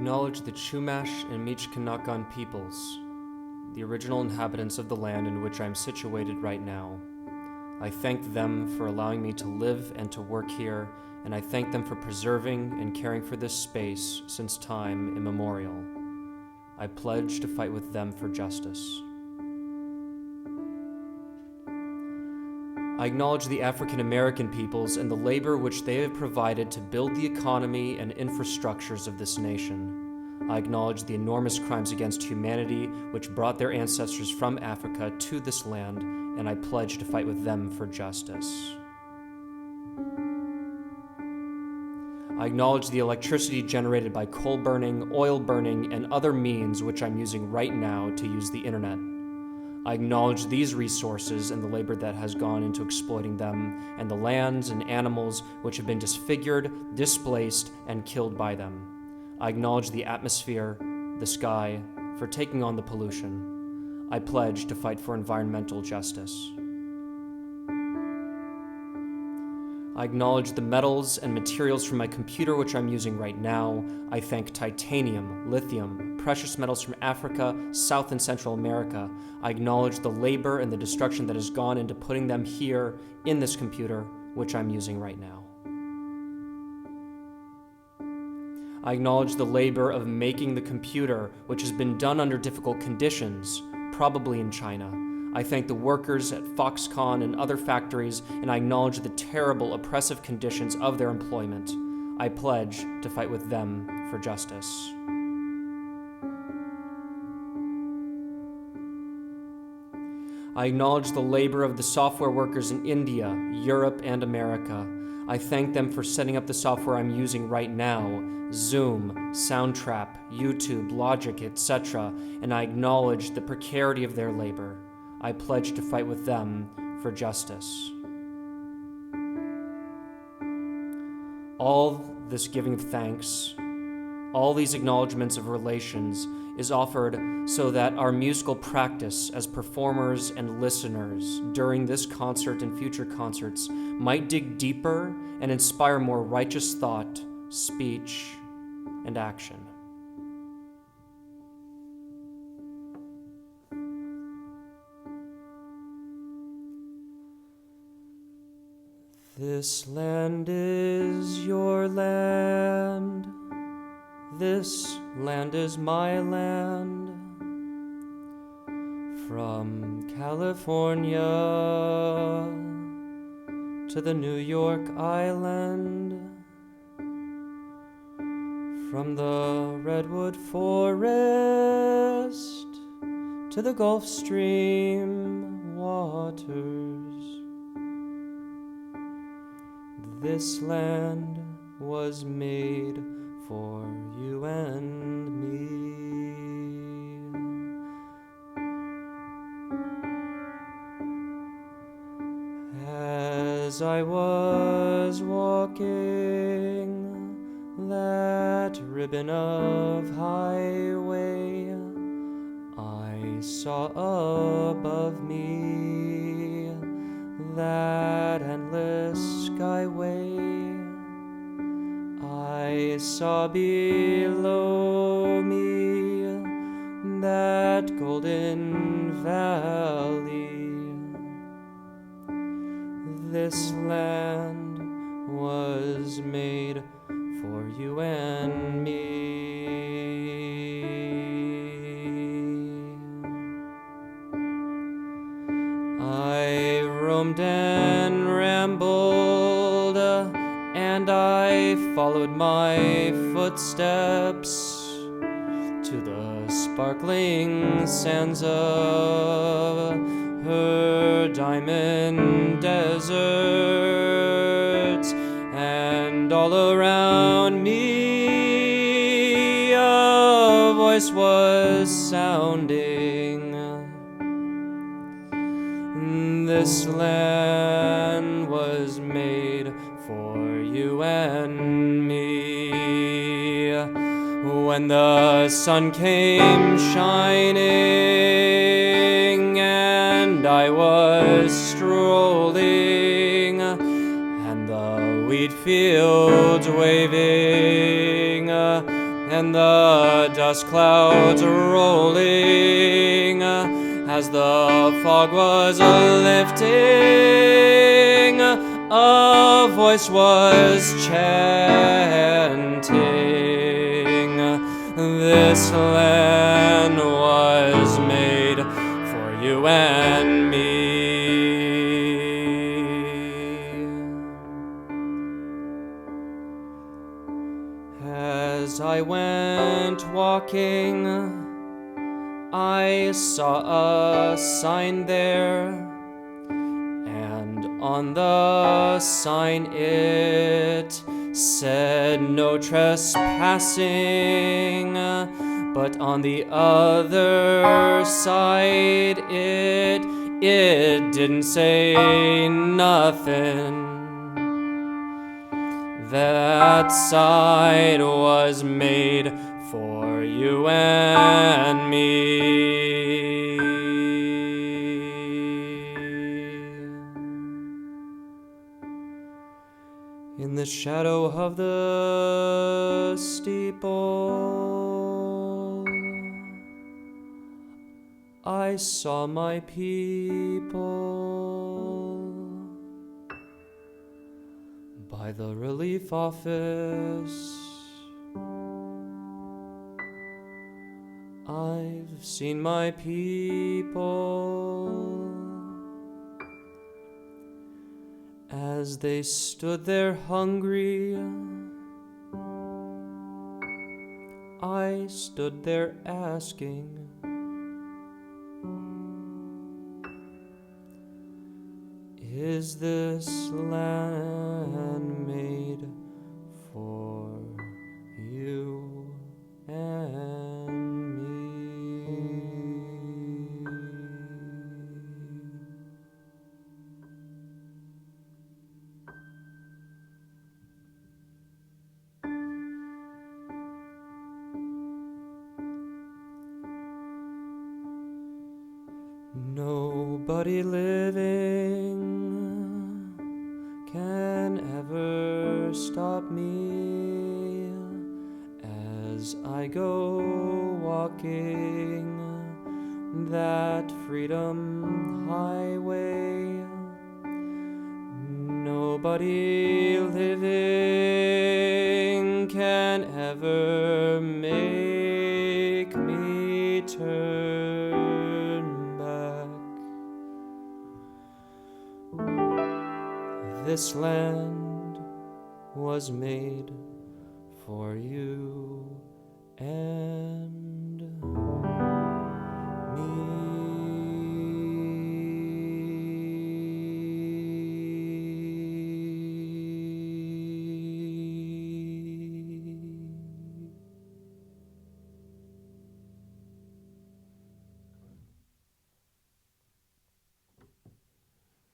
acknowledge the Chumash and Michkanakan peoples, the original inhabitants of the land in which I am situated right now. I thank them for allowing me to live and to work here, and I thank them for preserving and caring for this space since time immemorial. I pledge to fight with them for justice. I acknowledge the African American peoples and the labor which they have provided to build the economy and infrastructures of this nation. I acknowledge the enormous crimes against humanity which brought their ancestors from Africa to this land, and I pledge to fight with them for justice. I acknowledge the electricity generated by coal burning, oil burning, and other means which I'm using right now to use the internet. I acknowledge these resources and the labor that has gone into exploiting them, and the lands and animals which have been disfigured, displaced, and killed by them. I acknowledge the atmosphere, the sky, for taking on the pollution. I pledge to fight for environmental justice. I acknowledge the metals and materials from my computer which I'm using right now. I thank titanium, lithium, precious metals from Africa, South and Central America. I acknowledge the labor and the destruction that has gone into putting them here in this computer which I'm using right now. I acknowledge the labor of making the computer, which has been done under difficult conditions, probably in China. I thank the workers at Foxconn and other factories, and I acknowledge the terrible, oppressive conditions of their employment. I pledge to fight with them for justice. I acknowledge the labor of the software workers in India, Europe, and America. I thank them for setting up the software I'm using right now, Zoom, Soundtrap, YouTube, Logic, etc., and I acknowledge the precarity of their labor. I pledge to fight with them for justice. All this giving of thanks, all these acknowledgments of relations is offered so that our musical practice as performers and listeners during this concert and future concerts might dig deeper and inspire more righteous thought, speech, and action. This land is your land. This land is my land. From California to the New York Island. From the redwood forest to the Gulf Stream waters. This land was made for you and me. As I was walking that ribbon of highway, I saw above me that endless skyway. I saw below me that golden valley. This land was made for you and me. I roamed and rambled, and I followed my footsteps to the sparkling sands of her diamond deserts, and all around me a voice was sounding. This land was made for you and me. When the sun came shining and I was strolling, and the wheat fields waving, and the dust clouds rolling as the fog was lifting. A voice was chanting, "This land was made for you and me." As I went walking, I saw a sign there, and on the sign it said "No trespassing," but on the other side it didn't say nothing. That side was made for you and me. In the shadow of the steeple, I saw my people. By the relief office, I've seen my people as they stood there hungry. I stood there asking, "Is this land made for you and me?" Nobody living can ever stop me as I go walking that freedom highway. Nobody living can ever make me turn back. This land was made for you and